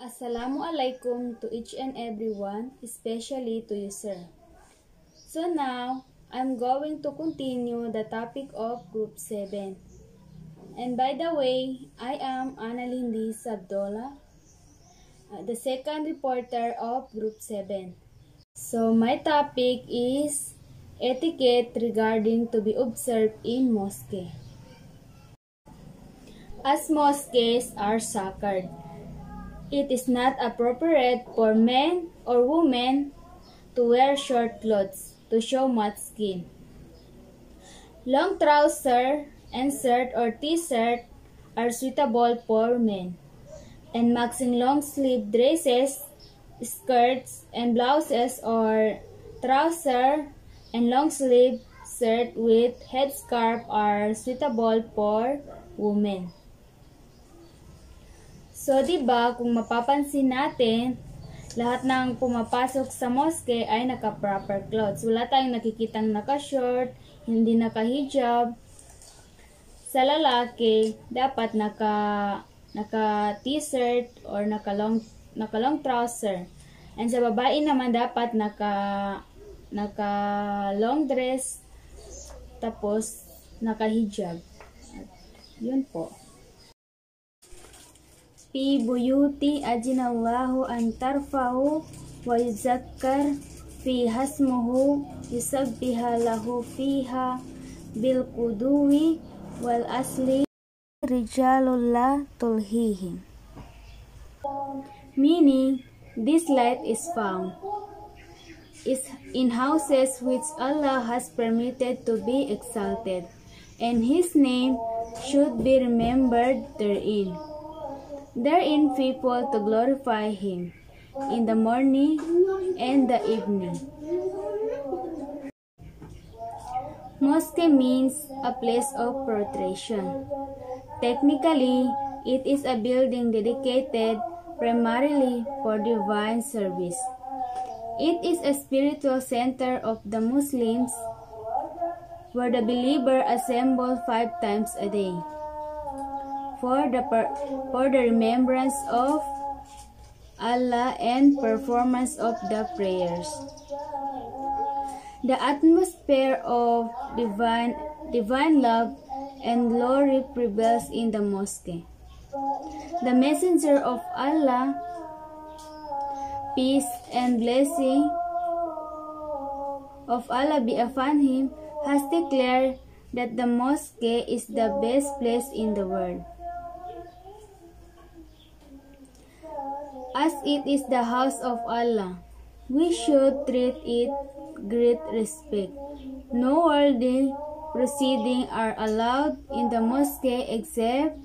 Assalamualaikum to each and everyone, especially to you, sir. So now, I'm going to continue the topic of Group 7. And by the way, I am Annalindi Sabdola, the second reporter of Group 7. So my topic is etiquette regarding to be observed in mosque. As mosques are sacred, it is not appropriate for men or women to wear short clothes to show much skin. Long trousers and shirt or t-shirt are suitable for men, and maxing long-sleeve dresses, skirts, and blouses or trousers and long-sleeve shirt with headscarf are suitable for women. So, diba, kung mapapansin natin, lahat ng pumapasok sa mosque ay naka-proper clothes. Wala tayong nakikitang naka-short, hindi naka-hijab. Sa lalaki, dapat naka-t-shirt or naka-long trouser. And sa babae naman, dapat naka-long dress, tapos naka-hijab. Yun po. Fi buyuti ajinallahu an tarfahu wa yuzakkar fi hasmuhu yusabbiha lahu fiha bil quduwi wal asli rijalullah tulhihim. Meaning, this light is found is in houses which Allah has permitted to be exalted, and His name should be remembered therein. Therein people to glorify Him in the morning and the evening. Mosque means a place of prostration. Technically, it is a building dedicated primarily for divine service. It is a spiritual center of the Muslims where the believer assemble 5 times a day for the remembrance of Allah and performance of the prayers. The atmosphere of divine love and glory prevails in the mosque. The messenger of Allah, peace and blessing of Allah be upon him, has declared that the mosque is the best place in the world, as it is the house of Allah. We should treat it great respect. No worldly proceedings are allowed in the mosque except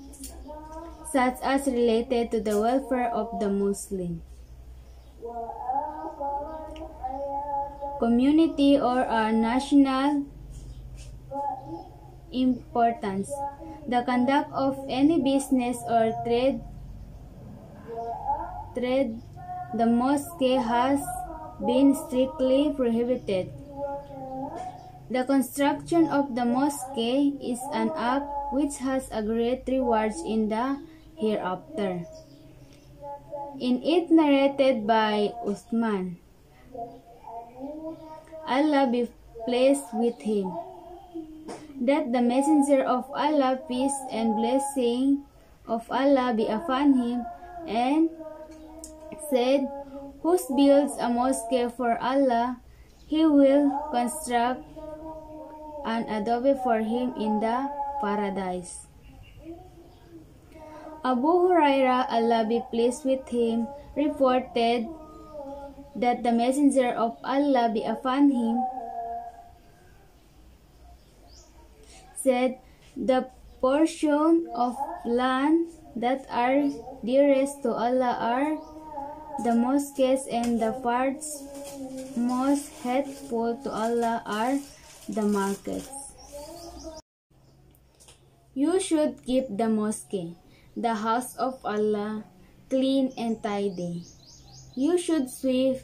such as related to the welfare of the Muslim community or a national importance. The conduct of any business or trade, the mosque has been strictly prohibited. The construction of the mosque is an act which has a great rewards in the hereafter. In it narrated by Uthman, Allah be pleased with him, that the messenger of Allah, peace and blessing of Allah be upon him, and said, who builds a mosque for Allah, He will construct an adobe for him in the paradise. Abu Hurairah, Allah be pleased with him, reported that the messenger of Allah be upon him said, the portion of land that are dearest to Allah are the mosques, and the parts most hateful to Allah are the markets. You should keep the mosque, the house of Allah, clean and tidy. You should sweep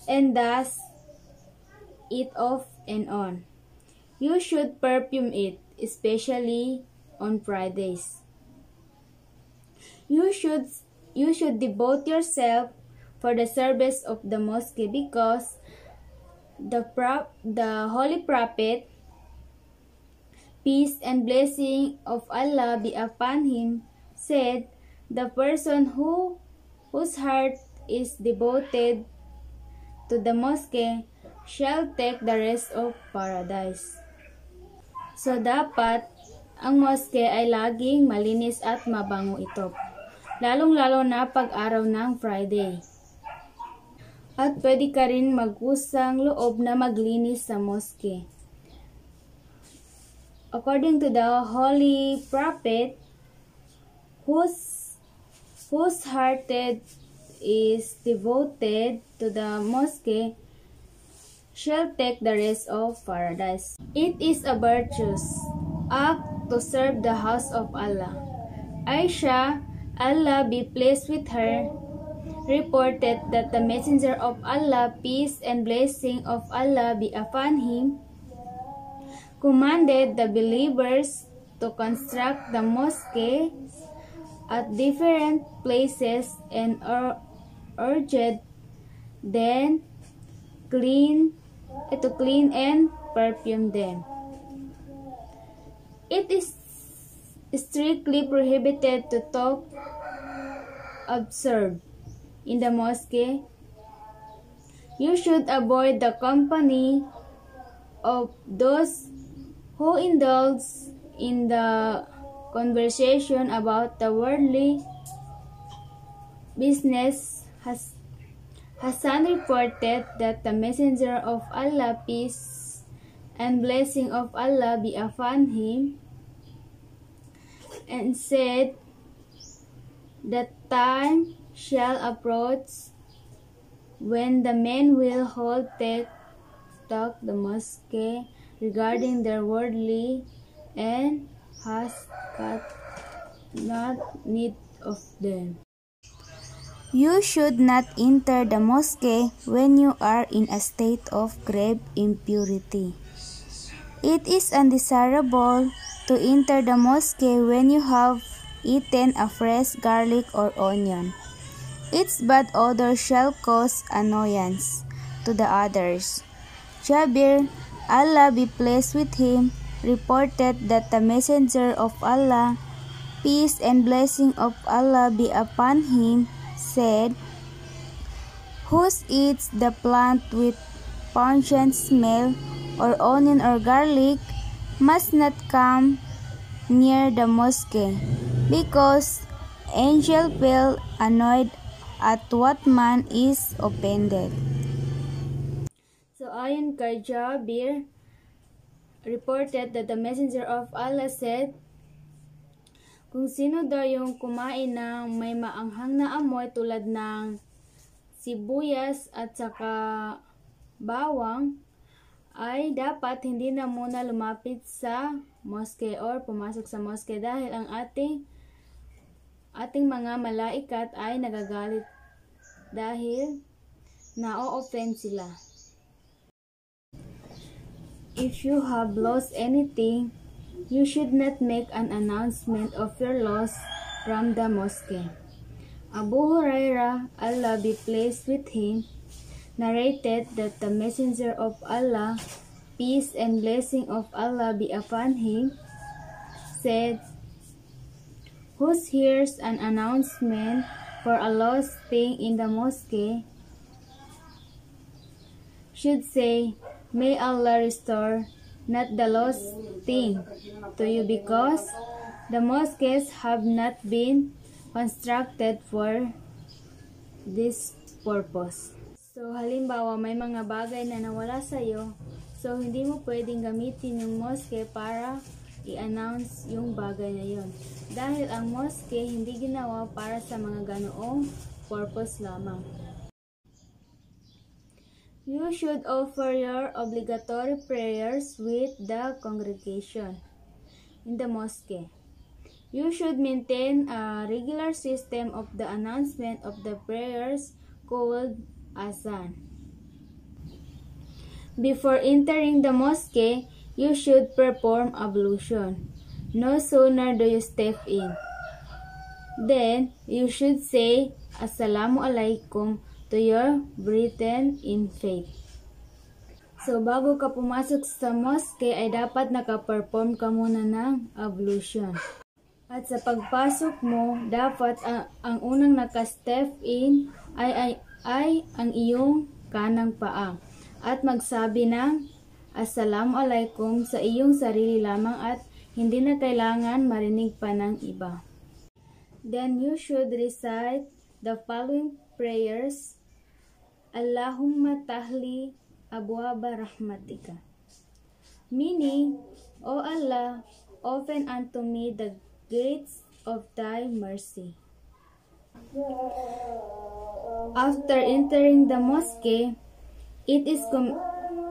and dust it off and on. You should perfume it, especially on Fridays. You should devote yourself for the service of the mosque, because the Holy Prophet, peace and blessing of Allah be upon him, said, "The person whose heart is devoted to the mosque shall take the rest of paradise." So dapat ang mosque ay laging malinis at mabango ito, lalong-lalo na pag-araw ng Friday. At pwede ka rin magkusang loob na maglinis sa mosque. According to the Holy Prophet, whose hearted is devoted to the mosque shall take the rest of paradise. It is a virtuous act to serve the house of Allah. Aisha, Allah be pleased with her, reported that the Messenger of Allah, peace and blessing of Allah be upon him, commanded the believers to construct the mosque at different places and urged them to clean and perfume them. It is strictly prohibited to talk absurd in the mosque. You should avoid the company of those who indulge in the conversation about the worldly business. Hassan reported that the Messenger of Allah, peace and blessing of Allah be upon him, and said, "The time shall approach when the men will hold talk the mosque regarding their worldly and has got not need of them." You should not enter the mosque when you are in a state of grave impurity. It is undesirable to enter the mosque when you have eaten a fresh garlic or onion. Its bad odor shall cause annoyance to the others. Jabir, Allah be pleased with him, reported that the Messenger of Allah, peace and blessing of Allah be upon him, said, "Who eats the plant with pungent smell or onion or garlic must not come near the mosque, because angels feel annoyed at what man is offended." So ayon kay Jabir, reported that the Messenger of Allah said, kung sino daw yung kumain ng may maanghang na amoy tulad ng sibuyas at saka bawang, ay dapat hindi na muna lumapit sa mosque or pumasok sa mosque, dahil ang ating mga malaikat ay nagagalit dahil na-offend sila. If you have lost anything, you should not make an announcement of your loss from the mosque. Abu Hurairah, Allah be pleased with him, narrated that the Messenger of Allah, peace and blessing of Allah be upon him, said, "Who hears an announcement for a lost thing in the mosque should say, 'May Allah restore not the lost thing to you, because the mosques have not been constructed for this purpose.'" So, halimbawa, may mga bagay na nawala sa'yo, so hindi mo pwedeng gamitin yung mosque para i-announce yung bagay na yun. Dahil ang mosque hindi ginawa para sa mga ganoong purpose lamang. You should offer your obligatory prayers with the congregation in the mosque. You should maintain a regular system of the announcement of the prayers called azan. Before entering the mosque, you should perform ablution. No sooner do you step in, Then, you should say Assalamu alaikum to your brethren in faith. So, bago ka pumasok sa mosque, ay dapat naka-perform ka muna ng ablution. At sa pagpasok mo, dapat ang unang naka-step in ay ang iyong kanang paa. At magsabi ng Assalamu alaikum sa iyong sarili lamang at hindi na kailangan marinig pa ng iba. Then you should recite the following prayers. Allahumma tahli abwaba rahmatika. Meaning, O Allah, open unto me the gates of thy mercy. After entering the mosque, it is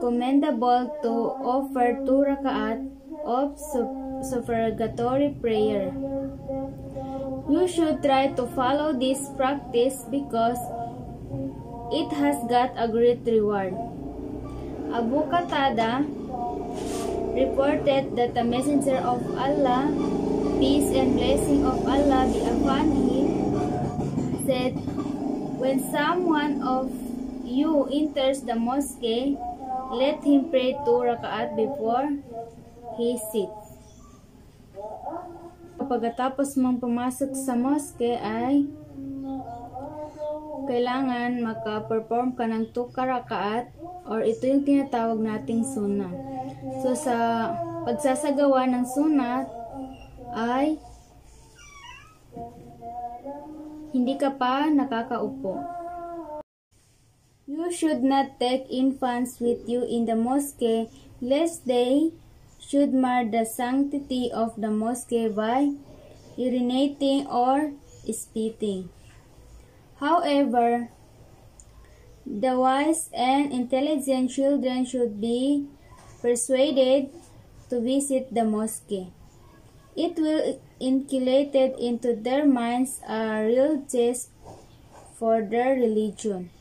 commendable to offer 2 rakaat of suffragatory prayer. You should try to follow this practice because it has got a great reward. Abu Qatada reported that the Messenger of Allah, peace and blessing of Allah be upon him, said, when someone of you enters the mosque, let him pray 2 rakaat before he sits. Pagkatapos mong pumasok sa mosque ay kailangan maka-perform ka ng 2 rakaat or ito yung tinatawag nating sunnah. So sa pagsasagawa ng sunnah ay hindi ka pa nakakaupo. You should not take infants with you in the mosque lest they should mar the sanctity of the mosque by urinating or spitting. However, the wise and intelligent children should be persuaded to visit the mosque. It will inculcate into their minds a real taste for their religion.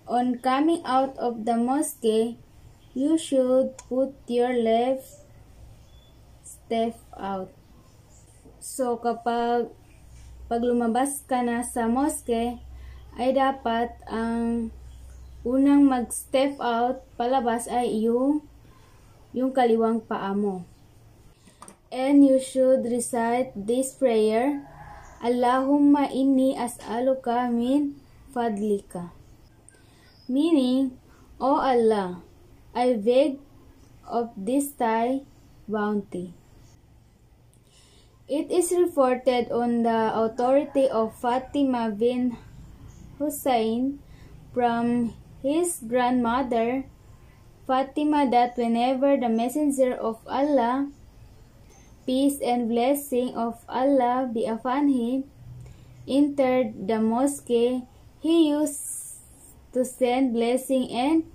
On coming out of the mosque, you should put your left step out. So kapag lumabas ka na sa mosque, ay dapat ang unang mag-step out palabas ay yung kaliwang paa mo. And you should recite this prayer, Allahumma inni as'aluka min fadlika. Meaning, O Allah, I beg of this thy bounty. It is reported on the authority of Fatima bin Hussein from his grandmother Fatima that whenever the Messenger of Allah, peace and blessing of Allah be upon him, entered the mosque, he used to send blessing and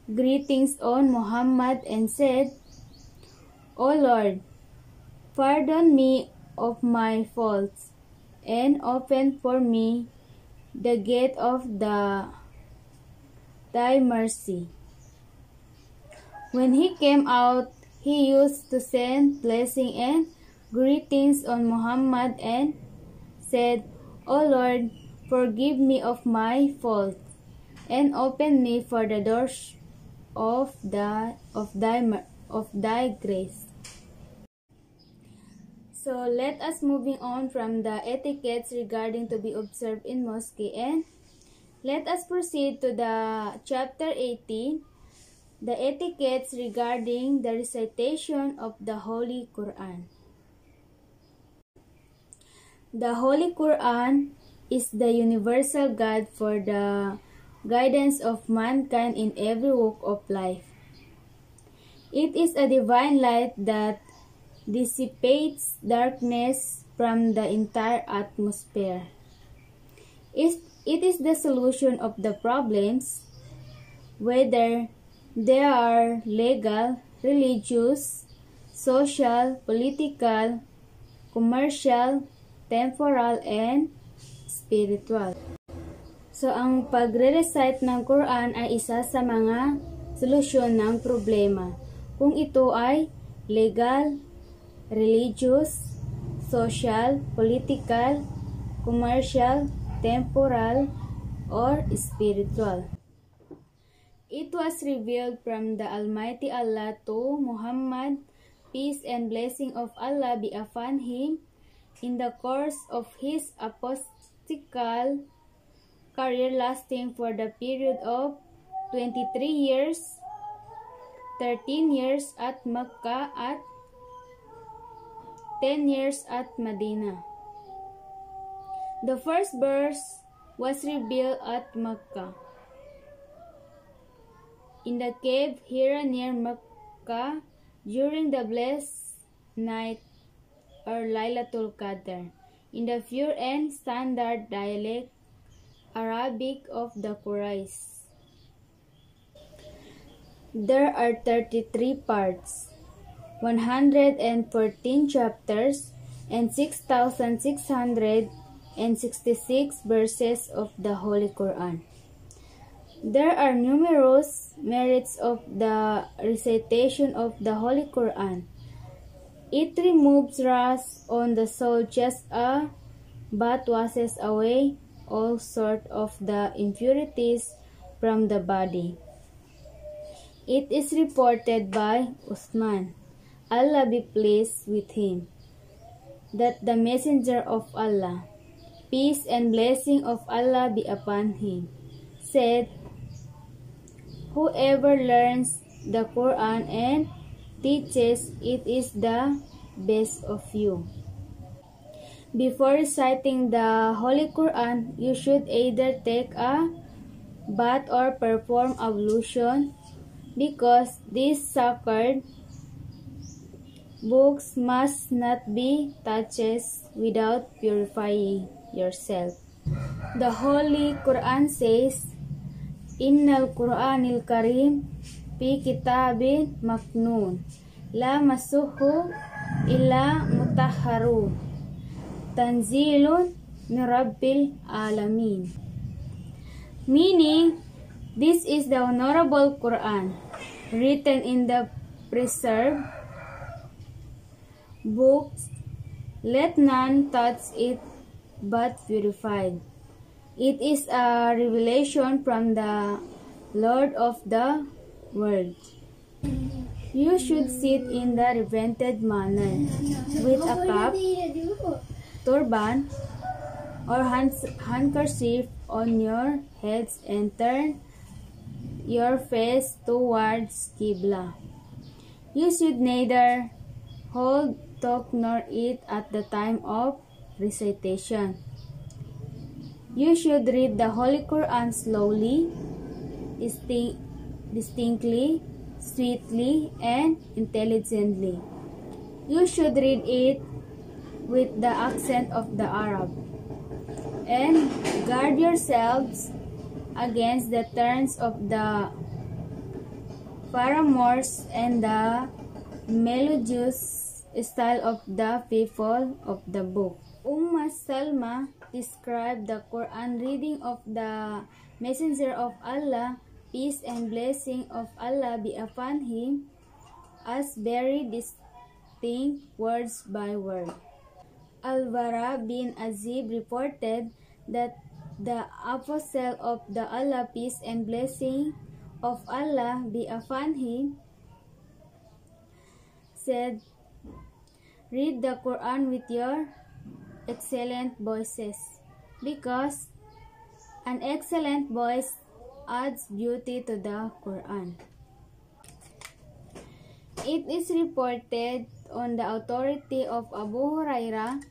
greetings on Muhammad and said, O Lord, pardon me of my faults and open for me the gate of thy mercy. When he came out, he used to send blessing and greetings on Muhammad and said, O Lord, forgive me of my faults and open me for the doors of thy grace. So let us moving on from the etiquettes regarding to be observed in mosque, and let us proceed to the chapter 18, the etiquettes regarding the recitation of the Holy Quran. The Holy Quran is the universal guide for the guidance of mankind in every walk of life. It is a divine light that dissipates darkness from the entire atmosphere. It is the solution of the problems, whether they are legal, religious, social, political, commercial, temporal, and spiritual. So, ang pagre-recite ng Quran ay isa sa mga solusyon ng problema. Kung ito ay legal, religious, social, political, commercial, temporal, or spiritual. It was revealed from the Almighty Allah to Muhammad, peace and blessing of Allah be upon him, in the course of his apostolical career lasting for the period of 23 years, 13 years at Mecca at 10 years at Medina. The first verse was revealed at Mecca, in the cave Hira near Mecca, during the blessed night or Laylatul Qadr, in the pure and standard dialect Arabic of the Quraysh. There are 33 parts, 114 chapters, and 6,666 verses of the Holy Quran. There are numerous merits of the recitation of the Holy Quran. It removes rust on the soul just as bath washes away all sorts of the impurities from the body. It is reported by Uthman, Allah be pleased with him, that the Messenger of Allah, peace and blessing of Allah be upon him, said, whoever learns the Quran and teaches it is the best of you. Before reciting the Holy Quran, you should either take a bath or perform ablution, because these sacred books must not be touched without purifying yourself. The Holy Quran says, Innal Quranil Karim fi kitabin maknun, la masuhu illa mutahharun, tanzilun min rabbil alamin. Meaning, this is the honorable Quran, written in the preserved books. Let none touch it but purified. It is a revelation from the Lord of the world. You should sit in the repented manner, with a cap, turban, or handkerchief on your heads, and turn your face towards Qibla. You should neither hold, talk, nor eat at the time of recitation. You should read the Holy Quran slowly, distinctly, sweetly, and intelligently. You should read it with the accent of the Arab, and guard yourselves against the turns of the paramours and the melodious style of the people of the book. Salma described the Quran reading of the Messenger of Allah, peace and blessing of Allah be upon him, as very distinct words by word. Al-Bara bin Azib reported that the apostle of the Allah, peace and blessing of Allah be upon him, said, read the Quran with your excellent voices, because an excellent voice adds beauty to the Quran. It is reported on the authority of Abu Hurairah,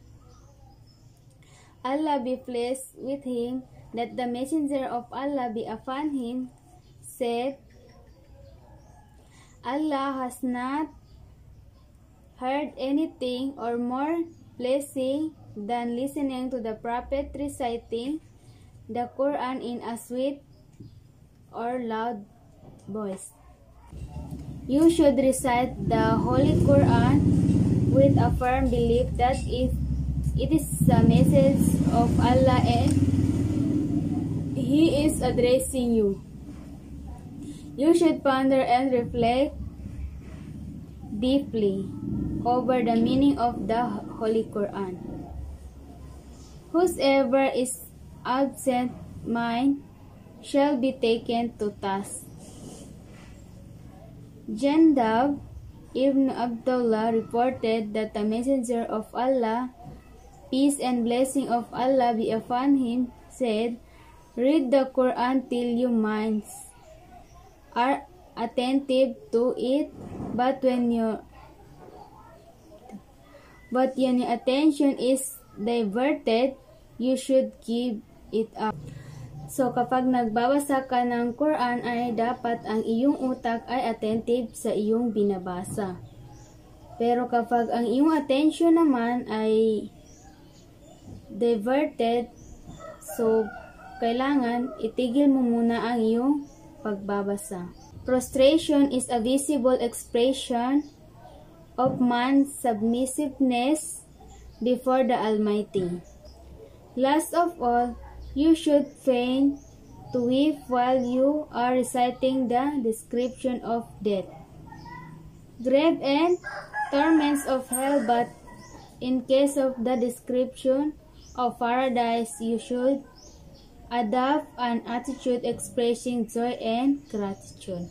Allah be pleased with him, that the Messenger of Allah be upon him said, Allah has not heard anything or more pleasing than listening to the Prophet reciting the Quran in a sweet or loud voice. You should recite the Holy Quran with a firm belief that it is a message of Allah and He is addressing you. You should ponder and reflect deeply over the meaning of the Holy Quran. Whosoever is absent-minded shall be taken to task. Jandab Ibn Abdullah reported that the Messenger of Allah, peace and blessing of Allah be upon him, said, "Read the Quran till your minds are attentive to it, but when your attention is diverted, you should give it up." So, kapag nagbabasa ka ng Quran ay dapat ang iyong utak ay attentive sa iyong binabasa. Pero kapag ang iyong attention naman ay diverted, so kailangan itigil mo muna ang iyong pagbabasa. Prostration is a visible expression of man's submissiveness before the Almighty. Last of all, you should feign to weep while you are reciting the description of death, grave and torments of hell, but in case of the description of paradise, you should adopt an attitude expressing joy and gratitude.